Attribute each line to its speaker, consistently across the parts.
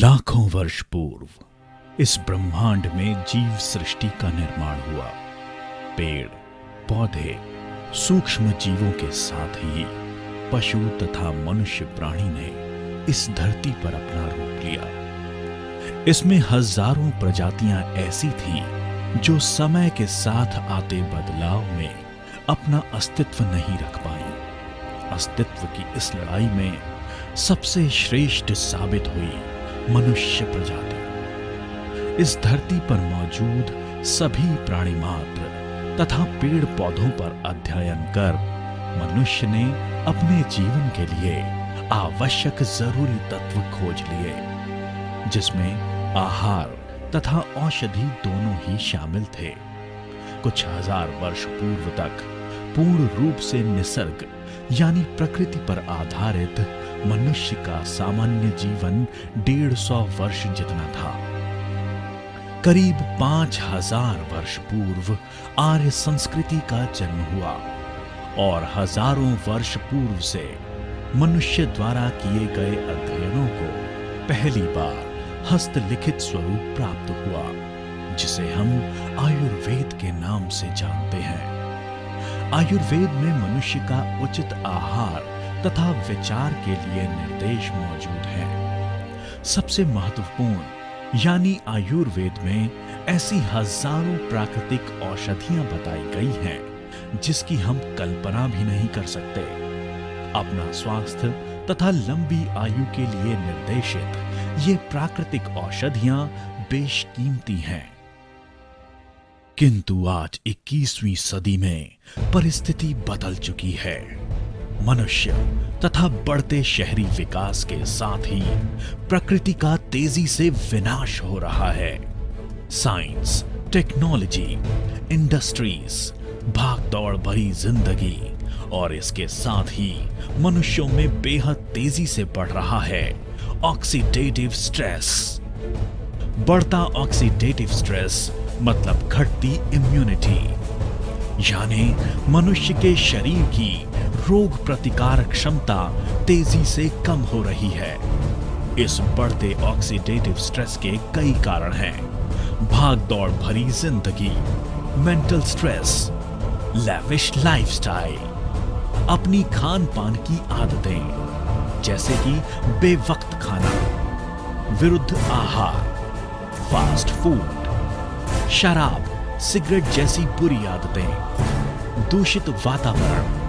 Speaker 1: लाखों वर्ष पूर्व इस ब्रह्मांड में जीव सृष्टि का निर्माण हुआ। पेड़, पौधे, सूक्ष्म जीवों के साथ ही पशु तथा मनुष्य प्राणी ने इस धरती पर अपना रूप लिया। इसमें हजारों प्रजातियां ऐसी थीं जो समय के साथ आते बदलाव में अपना अस्तित्व नहीं रख पाई। अस्तित्व की इस लड़ाई में सबसे श्रेष्ठ साबित हुई मनुष्य प्रजाति। इस धरती पर मौजूद सभी प्राणी मात्र तथा पेड़ पौधों पर अध्ययन कर मनुष्य ने अपने जीवन के लिए आवश्यक जरूरी तत्व खोज लिए, जिसमें आहार तथा औषधि दोनों ही शामिल थे। कुछ हजार वर्ष पूर्व तक पूर्ण रूप से निसर्ग यानी प्रकृति पर आधारित मनुष्य का सामान्य जीवन 150 वर्ष जितना था। करीब 5000 वर्ष पूर्व आर्य संस्कृति का जन्म हुआ और हजारों वर्ष पूर्व से मनुष्य द्वारा किए गए अध्ययनों को पहली बार हस्तलिखित स्वरूप प्राप्त हुआ, जिसे हम आयुर्वेद के नाम से जानते हैं। आयुर्वेद में मनुष्य का उचित आहार तथा विचार के लिए निर्देश मौजूद हैं। सबसे महत्वपूर्ण यानी आयुर्वेद में ऐसी हजारों प्राकृतिक औषधियां बताई गई हैं जिसकी हम कल्पना भी नहीं कर सकते। अपना स्वास्थ्य तथा लंबी आयु के लिए निर्देशित ये प्राकृतिक औषधियां बेशकीमती हैं। किंतु आज 21वीं सदी में परिस्थिति बदल चुकी है। मनुष्य तथा बढ़ते शहरी विकास के साथ ही प्रकृति का तेजी से विनाश हो रहा है। साइंस, टेक्नोलॉजी, इंडस्ट्रीज, भागदौड़ भरी जिंदगी और इसके साथ ही मनुष्यों में बेहद तेजी से बढ़ रहा है ऑक्सीडेटिव स्ट्रेस। बढ़ता ऑक्सीडेटिव स्ट्रेस मतलब घटती इम्यूनिटी, यानी मनुष्य के शरीर की रोग प्रतिकारक क्षमता तेजी से कम हो रही है। इस बढ़ते ऑक्सीडेटिव स्ट्रेस के कई कारण हैं। भागदौड़ भरी जिंदगी, मेंटल स्ट्रेस, लैविश लाइफस्टाइल, अपनी खान पान की आदतें जैसे कि बेवक्त खाना, विरुद्ध आहार, फास्ट फूड, शराब, सिगरेट जैसी बुरी आदतें, दूषित वातावरण,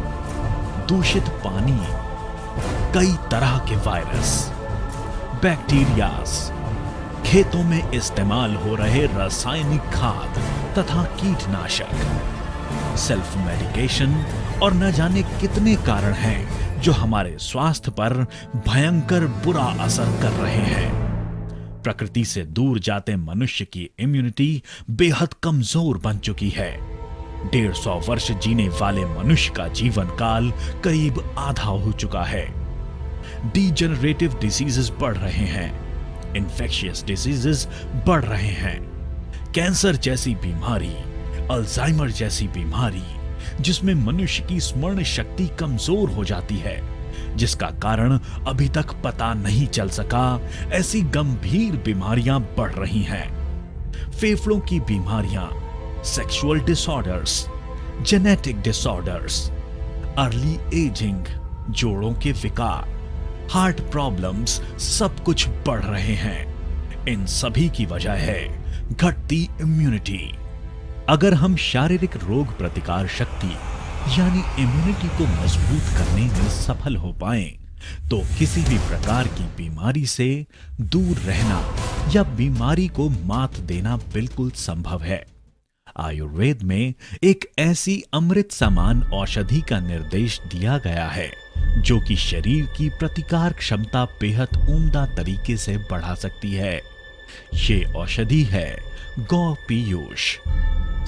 Speaker 1: दूषित पानी, कई तरह के वायरस, बैक्टीरियाज, खेतों में इस्तेमाल हो रहे रासायनिक खाद तथा कीटनाशक, सेल्फ मेडिकेशन और न जाने कितने कारण हैं जो हमारे स्वास्थ्य पर भयंकर बुरा असर कर रहे हैं। प्रकृति से दूर जाते मनुष्य की इम्यूनिटी बेहद कमजोर बन चुकी है। 150 वर्ष जीने वाले मनुष्य का जीवन काल करीब आधा हो चुका है। डीजेनरेटिव डिसीजेस बढ़ रहे हैं, इन्फेक्शियस डिसीजेस बढ़ रहे हैं, कैंसर जैसी बीमारी, अल्जाइमर जैसी बीमारी, जिसमें मनुष्य की स्मरण शक्ति कमजोर हो जाती है, जिसका कारण अभी तक पता नहीं चल सका, ऐसी गंभीर बीमारियां बढ़ रही हैं। फेफड़ों की बीमारियां, sexual disorders, genetic disorders, early ageing, जोड़ों के विकार, हार्ट प्रॉब्लम्स सब कुछ बढ़ रहे हैं। इन सभी की वजह है घटती इम्यूनिटी। अगर हम शारीरिक रोग प्रतिकार शक्ति यानी इम्यूनिटी को मजबूत करने में सफल हो पाएं, तो किसी भी प्रकार की बीमारी से दूर रहना या बीमारी को मात देना बिल्कुल संभव है। आयुर्वेद में एक ऐसी अमृत समान औषधि का निर्देश दिया गया है जो कि शरीर की प्रतिकार क्षमता बेहद उम्दा तरीके से बढ़ा सकती है। ये औषधि है गौ पीयूष।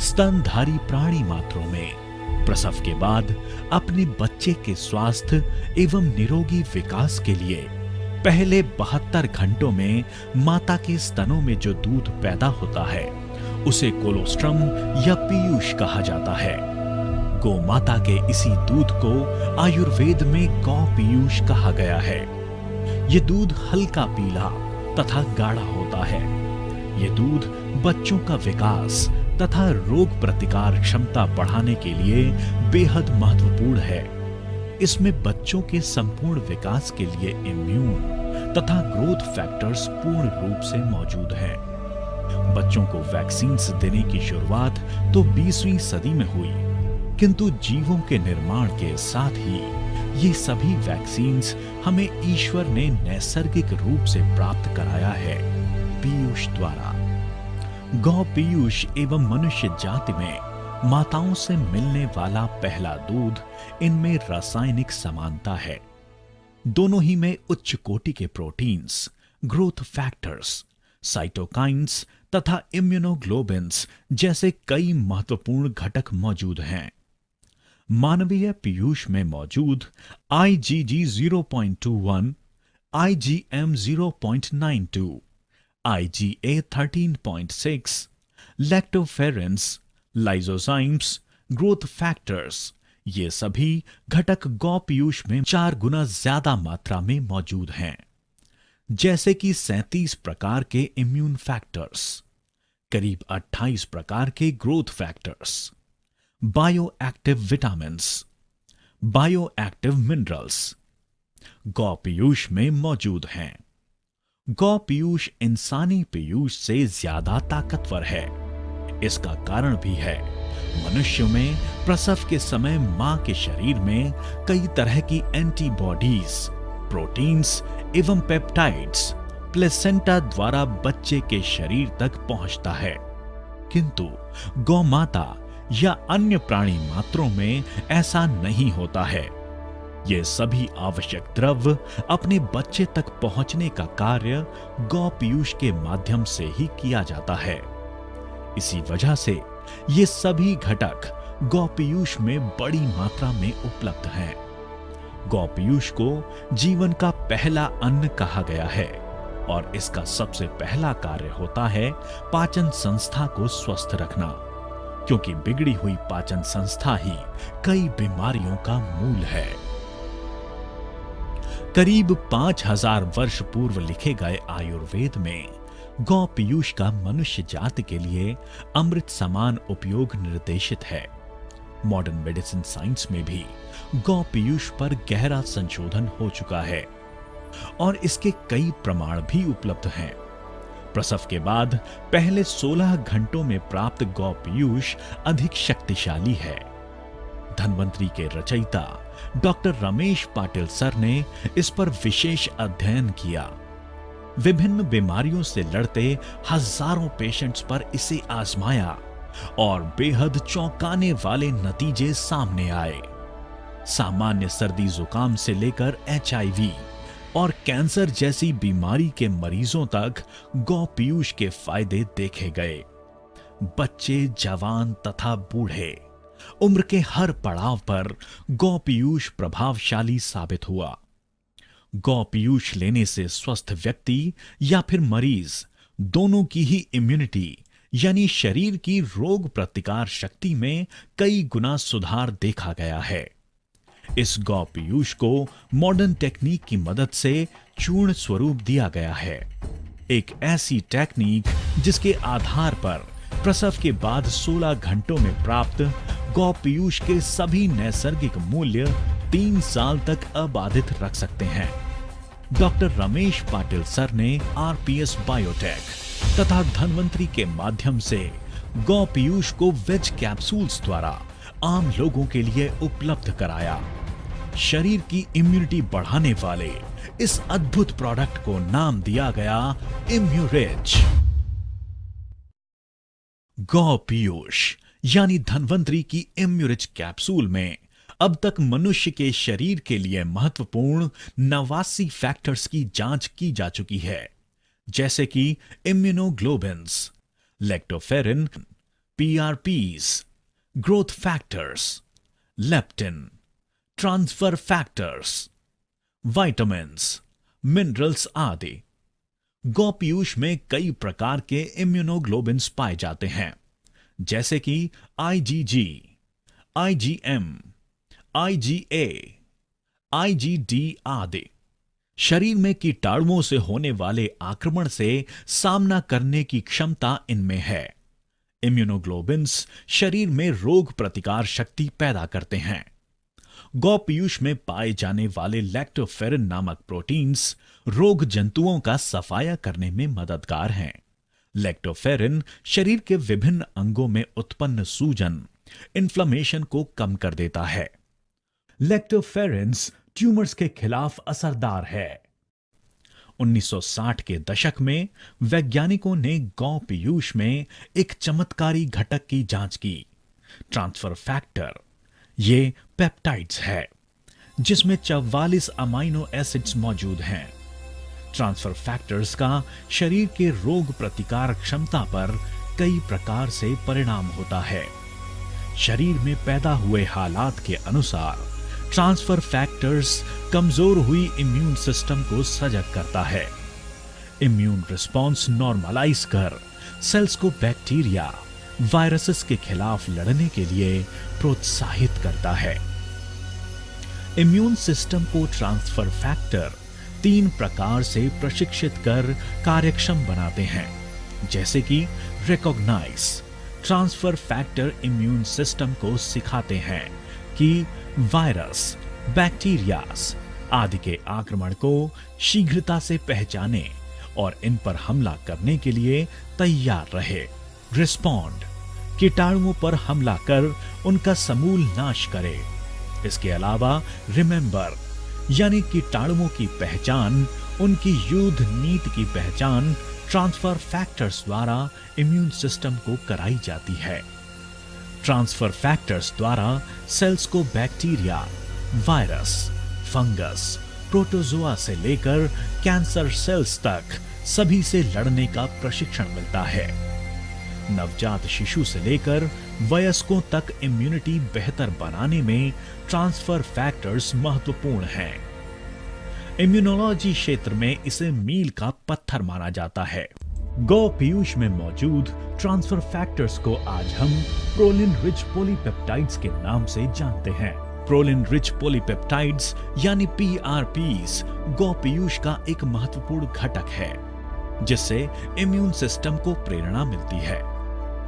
Speaker 1: स्तनधारी प्राणी मात्रों में प्रसव के बाद अपने बच्चे के स्वास्थ्य एवं निरोगी विकास के लिए पहले 72 घंटों में माता के स्तनों में जो दूध पैदा होता है उसे कोलोस्ट्रम या पीयूष कहा जाता है। गौ माता के इसी दूध को आयुर्वेद में गौ पीयूष कहा गया है। ये दूध हल्का पीला तथा गाढ़ा होता है। ये दूध बच्चों का विकास तथा रोग प्रतिकार क्षमता बढ़ाने के लिए बेहद महत्वपूर्ण है। इसमें बच्चों के संपूर्ण विकास के लिए इम्यून तथा ग्रोथ फैक्टर्स पूर्ण रूप से मौजूद हैं। बच्चों को वैक्सीन देने की शुरुआत तो 20वीं सदी में हुई, किंतु जीवों के निर्माण के साथ ही ये सभी वैक्सीन्स हमें ईश्वर ने नैसर्गिक रूप से प्राप्त कराया है, पीयूष द्वारा। गौ पीयूष एवं मनुष्य जाति में माताओं से मिलने वाला पहला दूध, इनमें रासायनिक समानता है। दोनों ही में उच्च कोटि के प्रोटीन्स, ग्रोथ फैक्टर्स, साइटोकाइन्स तथा इम्यूनोग्लोबिन्स जैसे कई महत्वपूर्ण घटक मौजूद हैं। मानवीय पीयूष में मौजूद IgG 0.21, IgM 0.92, IgA 13.6, lactoferrins, lysozymes, growth factors, ये सभी घटक गौ पीयूष में 4 गुना ज्यादा मात्रा में मौजूद हैं। जैसे कि 37 प्रकार के इम्यून फैक्टर्स, करीब 28 प्रकार के growth factors, bio active vitamins, bio active minerals गौ पीयूष में मौजूद हैं। गौ पीयूष इंसानी पीयूष से ज्यादा ताकतवर है। इसका कारण भी है, मनुष्यों में प्रसव के समय मां के शरीर में कई तरह की एंटीबॉडीज, प्रोटीन्स एवं पेप्टाइड्स प्लेसेंटा द्वारा बच्चे के शरीर तक पहुंचता है, किंतु गौ माता या अन्य प्राणी मात्रों में ऐसा नहीं होता है। ये सभी आवश्यक द्रव्य अपने बच्चे तक पहुंचने का कार्य गौ पीयूष के माध्यम से ही किया जाता है। इसी वजह से ये सभी घटक गौ पीयूष में बड़ी मात्रा में उपलब्ध हैं। गौ पीयूष को जीवन का पहला अन्न कहा गया है और इसका सबसे पहला कार्य होता है पाचन संस्था को स्वस्थ रखना, क्योंकि बिगड़ी हुई पाचन संस्था ही कई बीमारियों का मूल है। करीब 5000 वर्ष पूर्व लिखे गए आयुर्वेद में गौ पीयूष का मनुष्य जाति के लिए अमृत समान उपयोग निर्देशित है। मॉडर्न मेडिसिन साइंस में भी गौ पीयूष पर गहरा संशोधन हो चुका है और इसके कई प्रमाण भी उपलब्ध हैं। प्रसव के बाद पहले 16 घंटों में प्राप्त गौ पीयूष अधिक शक्तिशाली है। धन्वंतरी के रचयिता डॉक्टर रमेश पाटिल सर ने इस पर विशेष अध्ययन किया। विभिन्न बीमारियों से लड़ते हजारों पेशेंट्स पर इसे आजमाया और बेहद चौंकाने वाले नतीजे सामने आए। सामान्य सर्दी जुकाम से लेकर HIV और कैंसर जैसी बीमारी के मरीजों तक गौ पीयूष के फायदे देखे गए। बच्चे, जवान तथा बूढ़े उम्र के हर पड़ाव पर गौ पीयूष प्रभावशाली साबित हुआ। गौ पीयूष लेने से स्वस्थ व्यक्ति या फिर मरीज दोनों की ही इम्यूनिटी यानी शरीर की रोग प्रतिकार शक्ति में कई गुना सुधार देखा गया है। इस गौ पीयूष को मॉडर्न टेक्निक की मदद से चूर्ण स्वरूप दिया गया है। एक ऐसी टेक्निक जिसके आधार पर प्रसव के बाद 16 घंटों में प्राप्त गौ पीयूष के सभी नैसर्गिक मूल्य 3 साल तक अबाधित रख सकते हैं। डॉक्टर रमेश पाटिल सर ने RPS बायोटेक तथा धन्वंतरी के माध्यम से गौ पीयूष को वेज कैप्सूल्स द्वारा आम लोगों के लिए उपलब्ध कराया। शरीर की इम्यूनिटी बढ़ाने वाले इस अद्भुत प्रोडक्ट को नाम दिया गया इम्यूरिच। गौ पीयूष यानी धन्वंतरी की इम्यूरिच कैप्सूल में अब तक मनुष्य के शरीर के लिए महत्वपूर्ण 89 फैक्टर्स की जांच की जा चुकी है, जैसे कि immunoglobins, lactoferrin, PRPs, growth factors, leptin, transfer factors, vitamins, minerals आदि। गौ पीयूष में कई प्रकार के इम्यूनोग्लोबिन्स पाए जाते हैं, जैसे कि IgG, IgM, IgA, IgD आदि। शरीर में कीटाणुओं से होने वाले आक्रमण से सामना करने की क्षमता इनमें है। इम्यूनोग्लोबिन्स शरीर में रोग प्रतिकार शक्ति पैदा करते हैं। गौ पीयूष में पाए जाने वाले लैक्टोफेरिन नामक प्रोटीन्स रोग जंतुओं का सफाया करने में मददगार हैं। लैक्टोफेरिन शरीर के विभिन्न अंगों में उत्पन्न सूजन, इन्फ्लेमेशन को कम कर देता है। लैक्टोफेरिन्स ट्यूमर्स के खिलाफ असरदार है। 1960 के दशक में वैज्ञानिकों ने गौ पीयूष में एक चमत्कारी घटक की जांच की, ट्रांसफर फैक्टर। ये पेप्टाइड्स है जिसमें 44 अमाइनो एसिड्स मौजूद हैं। ट्रांसफर फैक्टर्स का शरीर के रोग प्रतिकार क्षमता पर कई प्रकार से परिणाम होता है। शरीर में पैदा हुए हालात के अनुसार ट्रांसफर फैक्टर्स कमजोर हुई इम्यून सिस्टम को सजग करता है। इम्यून रिस्पॉन्स नॉर्मलाइज कर सेल्स को बैक्टीरिया, वायरसेस के खिलाफ लड़ने के लिए प्रोत्साहित करता है। इम्यून सिस्टम को ट्रांसफर फैक्टर 3 प्रकार से प्रशिक्षित कर कार्यक्षम बनाते हैं, जैसे कि recognize. Transfer factor immune system को सिखाते हैं कि वायरस, बैक्टीरियाज आदि के आक्रमण को शीघ्रता से पहचाने और इन पर हमला करने के लिए तैयार रहे। रिस्पॉन्ड, कीटाणुओं पर हमला कर उनका समूल नाश करे। इसके अलावा रिमेंबर, यानी कीटाणुओं की पहचान, उनकी युद्ध नीति की पहचान ट्रांसफर फैक्टर्स द्वारा इम्यून सिस्टम को कराई जाती है। ट्रांसफर फैक्टर्स द्वारा सेल्स को बैक्टीरिया, वायरस, फंगस, प्रोटोजोआ से लेकर कैंसर सेल्स तक सभी से लड़ने का प्रशिक्षण मिलता है। नवजात शिशु से लेकर वयस्कों तक इम्यूनिटी बेहतर बनाने में ट्रांसफर फैक्टर्स महत्वपूर्ण हैं। इम्यूनोलॉजी क्षेत्र में इसे मील का पत्थर माना जाता है। गौ पीयूष में मौजूद ट्रांसफर फैक्टर्स को आज हम प्रोलिन रिच पॉलीपेप्टाइड्स के नाम से जानते हैं। प्रोलिन रिच पॉलीपेप्टाइड्स यानी पीआरपीस गौ पीयूष का एक महत्वपूर्ण घटक है, जिससे इम्यून सिस्टम को प्रेरणा मिलती है।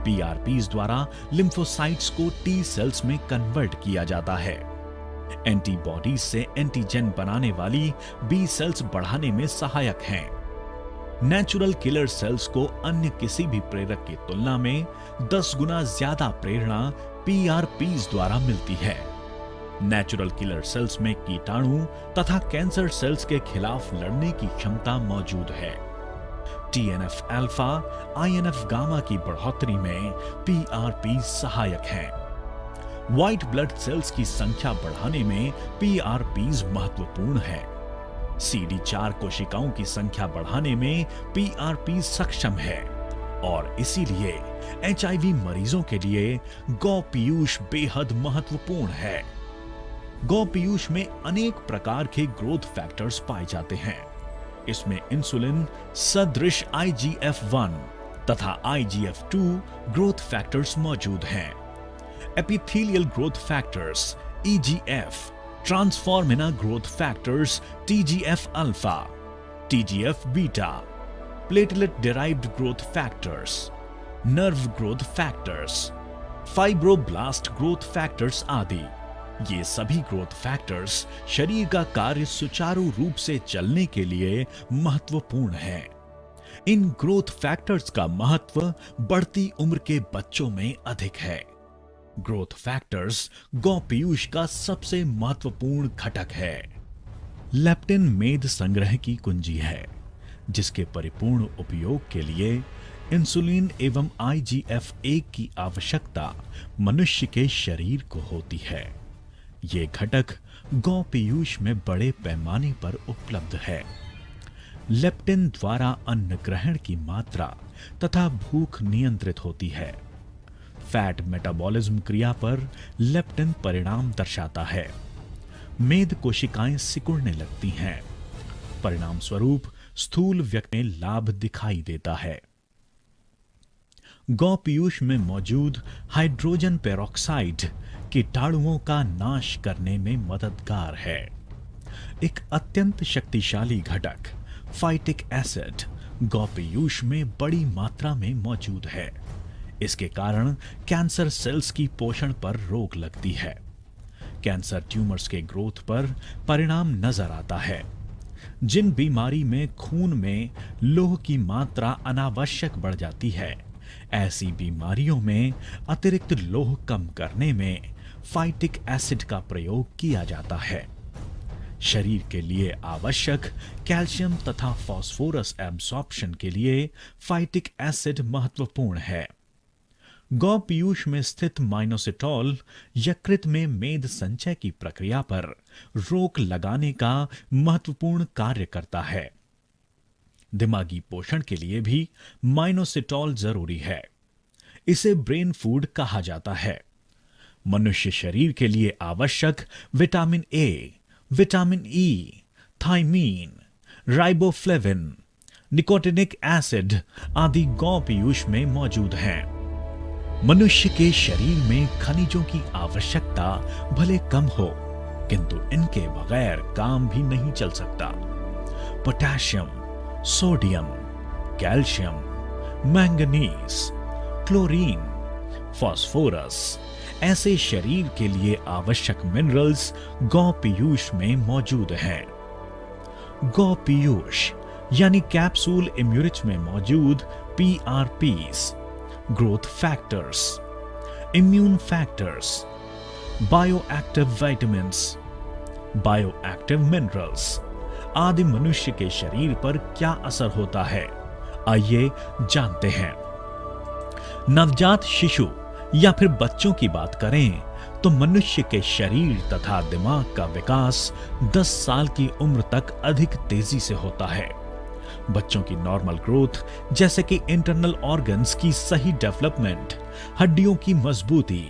Speaker 1: पीआरपीस द्वारा लिम्फोसाइट्स को टी सेल्स में कन्वर्ट किया जाता है। एंटीबॉडीज से एंटीजन बनाने वाली बी सेल्स बढ़ाने में सहायक हैं। नेचुरल किलर सेल्स को अन्य किसी भी प्रेरक की तुलना में 10 गुना ज्यादा प्रेरणा पीआरपीस द्वारा मिलती है। नेचुरल किलर सेल्स में कीटाणु तथा कैंसर सेल्स के खिलाफ लड़ने की क्षमता मौजूद है। टीएनएफ अल्फा, आईएनएफ गामा की बढ़ोतरी में पीआरपी सहायक हैं। व्हाइट ब्लड सेल्स की संख्या बढ़ाने में पीआरपीज महत्वपूर्ण है। CD4 कोशिकाओं की संख्या बढ़ाने में पीआरपी सक्षम है और इसीलिए एचआईवी मरीजों के लिए गौ पीयूष बेहद महत्वपूर्ण है। गौ पीयूष में अनेक प्रकार के ग्रोथ फैक्टर्स पाए जाते हैं। इसमें इंसुलिन सदृश IGF-1 तथा IGF-2 ग्रोथ फैक्टर्स मौजूद हैं। Epithelial growth factors EGF, transforming growth factors TGF alpha, TGF beta, platelet derived growth factors, nerve growth factors, fibroblast growth factors आदि। ये सभी ग्रोथ फैक्टर्स शरीर का कार्य सुचारू रूप से चलने के लिए महत्वपूर्ण है। इन ग्रोथ फैक्टर्स का महत्व बढ़ती उम्र के बच्चों में अधिक है। ग्रोथ फैक्टर्स गौ पीयूष का सबसे महत्वपूर्ण घटक है। लेप्टिन मेद संग्रह की कुंजी है, जिसके परिपूर्ण उपयोग के लिए इंसुलिन एवं IGF-1 की आवश्यकता मनुष्य के शरीर को होती है। ये घटक गौ पीयूष में बड़े पैमाने पर उपलब्ध है। लेप्टिन द्वारा अन्न ग्रहण की मात्रा तथा भूख नियंत्रित होती है। फैट मेटाबॉलिज्म क्रिया पर लेप्टिन परिणाम दर्शाता है। मेद कोशिकाएं सिकुड़ने लगती हैं। परिणाम स्वरूप स्थूल व्यक्ति में लाभ दिखाई देता है। गौ पीयूष में मौजूद हाइड्रोजन पेरोक्साइड कीटाणुओं का नाश करने में मददगार है। एक अत्यंत शक्तिशाली घटक फाइटिक एसिड गौ पीयूष में बड़ी मात्रा में मौजूद है। इसके कारण कैंसर सेल्स की पोषण पर रोक लगती है। कैंसर ट्यूमर्स के ग्रोथ पर परिणाम नजर आता है। जिन बीमारी में खून में लोह की मात्रा अनावश्यक बढ़ जाती है, ऐसी बीमारियों में अतिरिक्त लोह कम करने में फाइटिक एसिड का प्रयोग किया जाता है। शरीर के लिए आवश्यक कैल्शियम तथा फास्फोरस एब्सॉर्प्शन के लिए फाइटिक एसिड महत्वपूर्ण है। गौ पीयूष में स्थित माइनोसिटोल यकृत में मेद संचय की प्रक्रिया पर रोक लगाने का महत्वपूर्ण कार्य करता है। दिमागी पोषण के लिए भी माइनोसिटोल जरूरी है। इसे ब्रेन फूड कहा जाता है। मनुष्य शरीर के लिए आवश्यक vitamin A, vitamin E, thiamine, riboflavin, nicotinic acid आदि गौ पीयूष में मौजूद हैं। मनुष्य के शरीर में खनिजों की आवश्यकता भले कम हो, किंतु इनके बगैर काम भी नहीं चल सकता। Potassium, sodium, calcium, manganese, chlorine, phosphorus ऐसे शरीर के लिए आवश्यक मिनरल्स गौ पीयूष में मौजूद हैं। गौ पीयूष यानी कैप्सूल इम्यूरिच में मौजूद PRPs, growth factors, immune factors, bioactive vitamins, bioactive minerals आदि मनुष्य के शरीर पर क्या असर होता है, आइए जानते हैं। नवजात शिशु या फिर बच्चों की बात करें तो मनुष्य के शरीर तथा दिमाग का विकास 10 साल की उम्र तक अधिक तेजी से होता है। बच्चों की नॉर्मल ग्रोथ जैसे कि इंटरनल ऑर्गन्स की सही डेवलपमेंट, हड्डियों की मजबूती,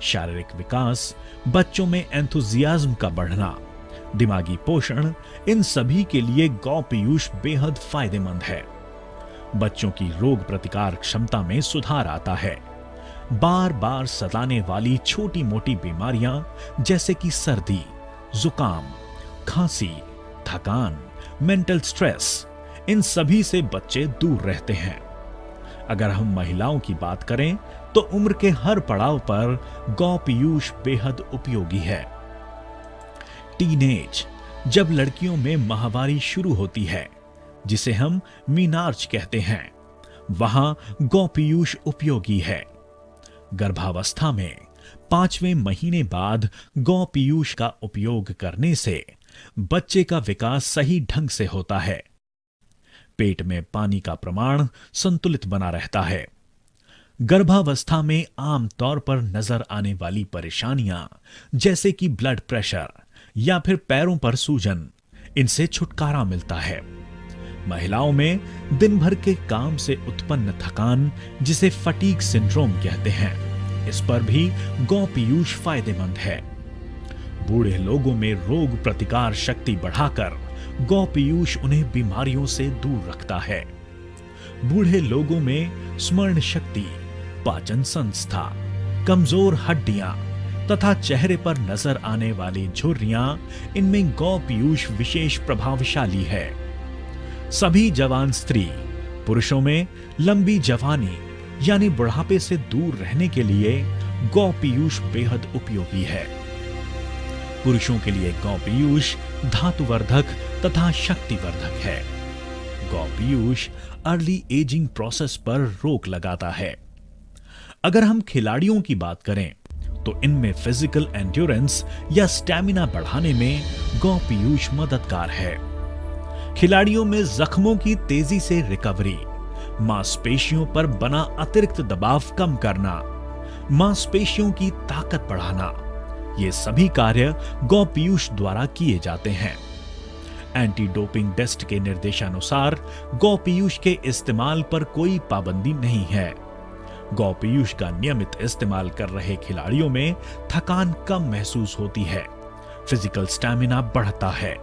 Speaker 1: शारीरिक विकास, बच्चों में एंथुजियाज्म का बढ़ना, दिमागी पोषण, इन सभी के लिए गौ पीयूष बेहद फायदेमंद है। बच्चों की रोग प्रतिकार क्षमता में सुधार आता है। बार बार सताने वाली छोटी मोटी बीमारियां जैसे कि सर्दी, जुकाम, खांसी, थकान, मेंटल स्ट्रेस, इन सभी से बच्चे दूर रहते हैं। अगर हम महिलाओं की बात करें तो उम्र के हर पड़ाव पर गौ पीयूष बेहद उपयोगी है। टीनेज, जब लड़कियों में माहवारी शुरू होती है, जिसे हम मीनार्ज कहते हैं, वहां गौ पीयूष उपयोगी है। गर्भावस्था में 5वें महीने बाद गौ पीयूष का उपयोग करने से बच्चे का विकास सही ढंग से होता है। पेट में पानी का प्रमाण संतुलित बना रहता है। गर्भावस्था में आमतौर पर नजर आने वाली परेशानियां जैसे कि ब्लड प्रेशर या फिर पैरों पर सूजन, इनसे छुटकारा मिलता है। महिलाओं में दिन भर के काम से उत्पन्न थकान, जिसे फटीग सिंड्रोम कहते हैं, इस पर भी गौ पीयूष फायदेमंद है। बूढ़े लोगों में रोग प्रतिकार शक्ति बढ़ाकर गौ पीयूष उन्हें बीमारियों से दूर रखता है। बूढ़े लोगों में स्मरण शक्ति, पाचन संस्था, कमजोर हड्डियां तथा चेहरे पर नजर आने वाली झुर्रियां, इनमें गौ पीयूष विशेष प्रभावशाली है। सभी जवान स्त्री पुरुषों में लंबी जवानी यानी बुढ़ापे से दूर रहने के लिए गौ पीयूष बेहद उपयोगी है। पुरुषों के लिए गौ पीयूष धातुवर्धक तथा शक्तिवर्धक है। गौ पीयूष अर्ली एजिंग प्रोसेस पर रोक लगाता है। अगर हम खिलाड़ियों की बात करें तो इनमें फिजिकल एंड्योरेंस या स्टैमिना बढ़ाने में गौ पीयूष मददगार है। खिलाड़ियों में जख्मों की तेजी से रिकवरी, मांसपेशियों पर बना अतिरिक्त दबाव कम करना, मांसपेशियों की ताकत बढ़ाना, ये सभी कार्य गौ पीयूष द्वारा किए जाते हैं। एंटी डोपिंग टेस्ट के निर्देशानुसार गौ पीयूष के इस्तेमाल पर कोई पाबंदी नहीं है। गौ पीयूष का नियमित इस्तेमाल कर रहे खिलाड़ियों में थकान कम महसूस होती है, फिजिकल स्टैमिना बढ़ता है।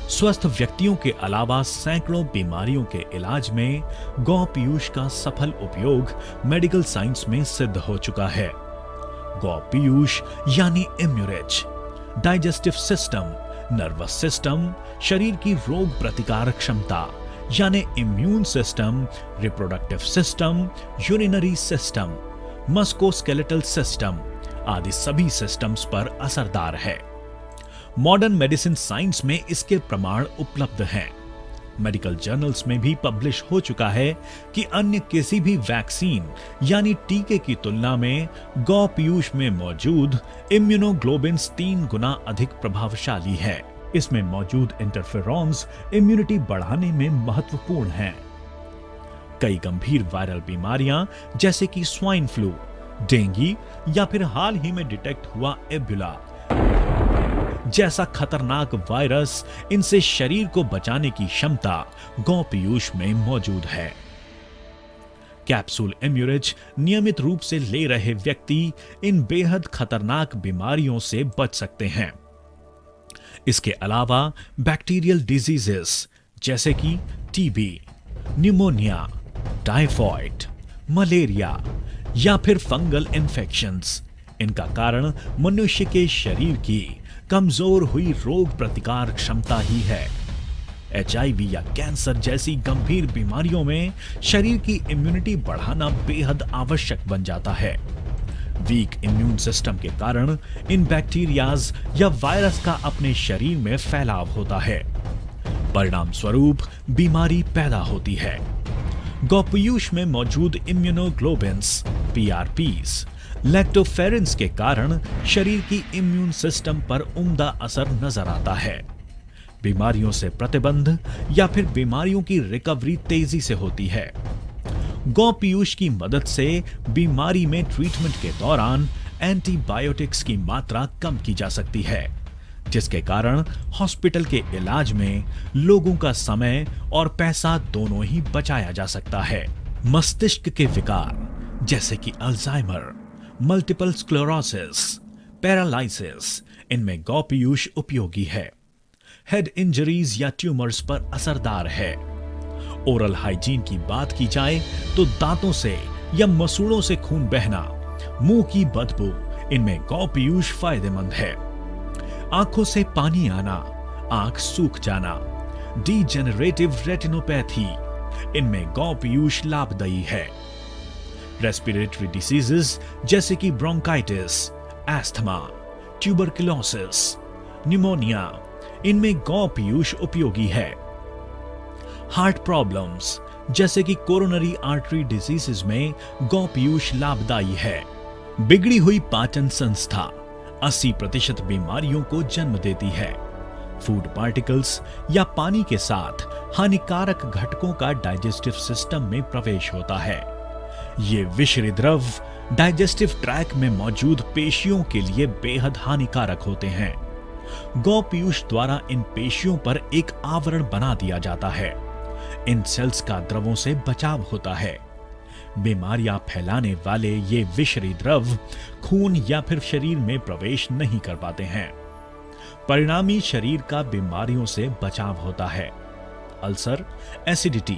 Speaker 1: स्वस्थ व्यक्तियों के अलावा सैकड़ों बीमारियों के इलाज में गौ पीयूष का सफल उपयोग मेडिकल साइंस में सिद्ध हो चुका है। गौ पीयूष यानी इम्यूरिच, डाइजेस्टिव सिस्टम, नर्वस सिस्टम, शरीर की रोग प्रतिकारक क्षमता यानी immune system, reproductive system, urinary system, musculoskeletal system आदि सभी सिस्टम्स पर असरदार है। मॉडर्न मेडिसिन साइंस में इसके प्रमाण उपलब्ध हैं। मेडिकल जर्नल्स में भी पब्लिश हो चुका है कि अन्य किसी भी वैक्सीन यानी टीके की तुलना में गौ पीयूष में मौजूद इम्यूनोग्लोबिन्स 3 गुना अधिक प्रभावशाली है। इसमें मौजूद इंटरफेरॉन्स इम्यूनिटी बढ़ाने में महत्वपूर्ण हैं। कई गंभीर वायरल बीमारियां जैसे कि स्वाइन फ्लू, डेंगू या फिर हाल ही में डिटेक्ट हुआ एबोला जैसा खतरनाक वायरस, इनसे शरीर को बचाने की क्षमता गौ पीयूष में मौजूद है। कैप्सूल एम्यूरिज नियमित रूप से ले रहे व्यक्ति इन बेहद खतरनाक बीमारियों से बच सकते हैं। इसके अलावा बैक्टीरियल डिजीजेस जैसे कि टीबी, न्यूमोनिया, टाइफॉइड, मलेरिया या फिर फंगल इन्फेक्शंस, इनका कारण मनुष्य के शरीर की कमजोर हुई रोग प्रतिकार क्षमता ही है। एचआईवी या कैंसर जैसी गंभीर बीमारियों में शरीर की इम्यूनिटी बढ़ाना बेहद आवश्यक बन जाता है। वीक इम्यून सिस्टम के कारण इन बैक्टीरियाज या वायरस का अपने शरीर में फैलाव होता है। परिणाम स्वरूप बीमारी पैदा होती है। गौपीयूष में मौजूद इम्यूनोग्लोबिन्स पीआरपीस, लैक्टोफेरेंस के कारण शरीर की इम्यून सिस्टम पर उम्दा असर नजर आता है। बीमारियों से प्रतिबंध या फिर बीमारियों की रिकवरी तेजी से होती है। गौ पीयूष की मदद से बीमारी में ट्रीटमेंट के दौरान एंटीबायोटिक्स की मात्रा कम की जा सकती है, जिसके कारण हॉस्पिटल के इलाज में लोगों का समय और पैसा दोनों ही बचाया जा सकता है। मस्तिष्क के विकार जैसे कि अल्जाइमर, मल्टीपल स्क्लेरोसिस, पैरालिसिस, इनमें गौ पीयूष उपयोगी है। हेड इंजरीज या ट्यूमर्स पर असरदार है। ओरल हाइजीन की बात की जाए तो दांतों से या मसूड़ों से खून बहना, मुंह की बदबू, इनमें गौ पीयूष फायदेमंद है। आंखों से पानी आना, आंख सूख जाना, डीजेनरेटिव रेटिनोपैथी, इनमें गौ पीयूष लाभदायी है। रेस्पिरेटरी डिसीजेस जैसे कि ब्रोंकाइटिस, एस्थमा, ट्यूबरकुलोसिस, निमोनिया, इनमें गौ पीयूष उपयोगी है। हार्ट प्रॉब्लम्स जैसे कि कोरोनरी आर्टरी डिजीजेस में गौ पीयूष लाभदायी है। बिगड़ी हुई पाचन संस्था 80% बीमारियों को जन्म देती है। फूड पार्टिकल्स या पानी के साथ हानिकारक घटकों का डाइजेस्टिव सिस्टम में प्रवेश होता है। ये विषैले द्रव डाइजेस्टिव ट्रैक में मौजूद पेशियों के लिए बेहद हानिकारक होते हैं। गौ पीयूष द्वारा इन पेशियों पर एक आवरण बना दिया जाता है। इन सेल्स का द्रवों से बचाव होता है। बीमारियां फैलाने वाले ये विषैले द्रव खून या फिर शरीर में प्रवेश नहीं कर पाते हैं। परिणामी शरीर का बीमारियों से बचाव होता है। अल्सर, एसिडिटी,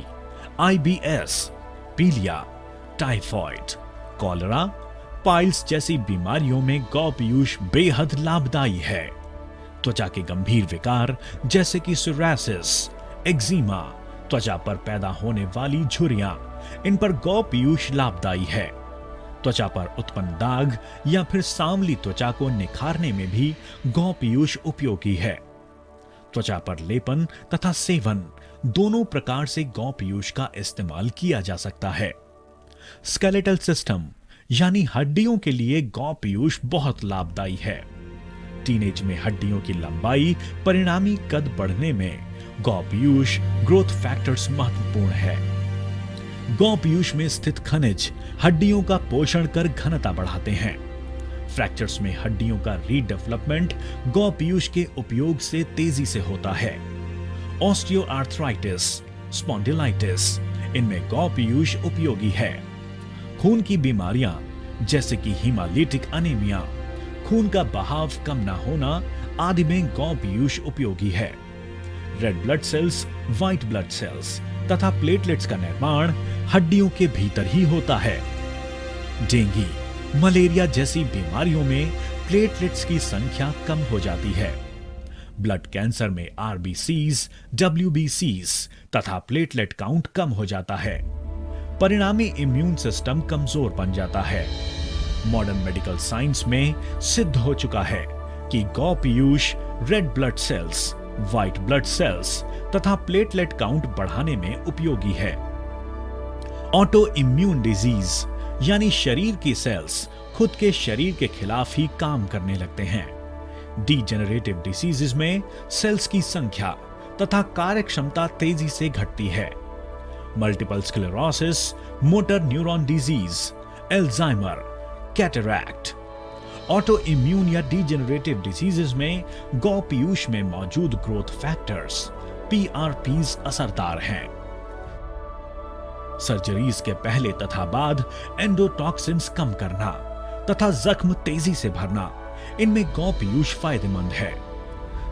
Speaker 1: आईबीएस, पीलिया, टाइफॉइड, कॉलरा, पाइल्स जैसी बीमारियों में गौ पीयूष बेहद लाभदायी है। त्वचा के गंभीर विकार जैसे कि सोरायसिस, एक्जिमा, त्वचा पर पैदा होने वाली झुर्रियां, इन पर गौ पीयूष लाभदायी है। त्वचा पर उत्पन्न दाग या फिर सांवली त्वचा को निखारने में भी गौ पीयूष उपयोगी है। त्वचा पर लेपन तथा सेवन दोनों प्रकार से गौ पीयूष का इस्तेमाल किया जा सकता है। स्केलेटल सिस्टम यानी हड्डियों के लिए गौ पीयूष बहुत लाभदायी है। टीनेज में हड्डियों की लंबाई, परिणामी कद बढ़ने में गौ पीयूष ग्रोथ फैक्टर्स महत्वपूर्ण है। गौ पीयूष में स्थित खनिज हड्डियों का पोषण कर घनता बढ़ाते हैं। फ्रैक्चर्स में हड्डियों का रीडेवलपमेंट गौ पीयूष के उपयोग से तेजी से होता है। ऑस्टियोआर्थराइटिस, स्पॉन्डिलाइटिस, इनमें गौ पीयूष उपयोगी है। खून की बीमारियां जैसे कि हीमालिटिक अनीमिया, खून का बहाव कम न होना आदि में गौ पीयूष उपयोगी है। Red blood cells, white blood cells तथा प्लेटलेट्स का निर्माण हड्डियों के भीतर ही होता है। डेंगू, मलेरिया जैसी बीमारियों में प्लेटलेट्स की संख्या कम हो जाती है। ब्लड कैंसर में आरबीसीज, डब्ल्यूबीसीज तथा प्लेटलेट काउंट कम हो जाता है। परिणामी इम्यून सिस्टम कमजोर बन जाता है। मॉडर्न मेडिकल साइंस में सिद्ध हो चुका है कि गौ Piyush red blood cells, white blood cells तथा प्लेटलेट काउंट बढ़ाने में उपयोगी है। ऑटो इम्यून डिजीज यानी शरीर की सेल्स खुद के शरीर के खिलाफ ही काम करने लगते हैं। डीजेनरेटिव डिसीजेस में सेल्स की संख्या तथा कार्यक्षमता तेजी से घटती है। Multiple sclerosis, motor neuron disease, Alzheimer, cataract. Auto immune या डीजेनरेटिव डिजीजेस में गौ पीयूष में मौजूद ग्रोथ फैक्टर्स पीआरपीज असरदार हैं। सर्जरीज के पहले तथा बाद एंडोटॉक्सिन्स कम करना तथा जख्म तेजी से भरना, इनमें गौ पीयूष फायदेमंद है।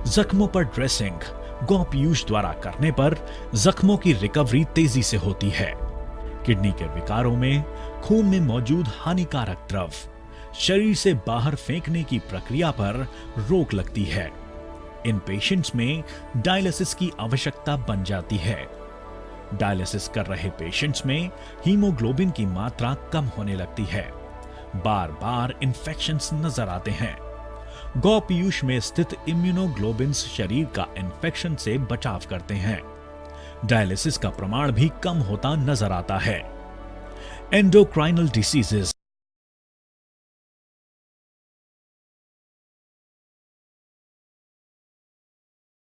Speaker 1: जख्मों पर ड्रेसिंग गौ पीयूष द्वारा करने पर जख्मों की रिकवरी तेजी से होती है। किडनी के विकारों में खून में मौजूद हानिकारक द्रव शरीर से बाहर फेंकने की प्रक्रिया पर रोक लगती है। इन पेशेंट्स में डायलिसिस की आवश्यकता बन जाती है। डायलिसिस कर रहे पेशेंट्स में हीमोग्लोबिन की मात्रा कम होने लगती है। बार बार इन्फेक्शंस नजर आते हैं। गौ पीयूष में स्थित इम्यूनोग्लोबिन्स शरीर का इन्फेक्शन से बचाव करते हैं। डायलिसिस का प्रमाण भी कम होता नजर आता है। Endocrinal diseases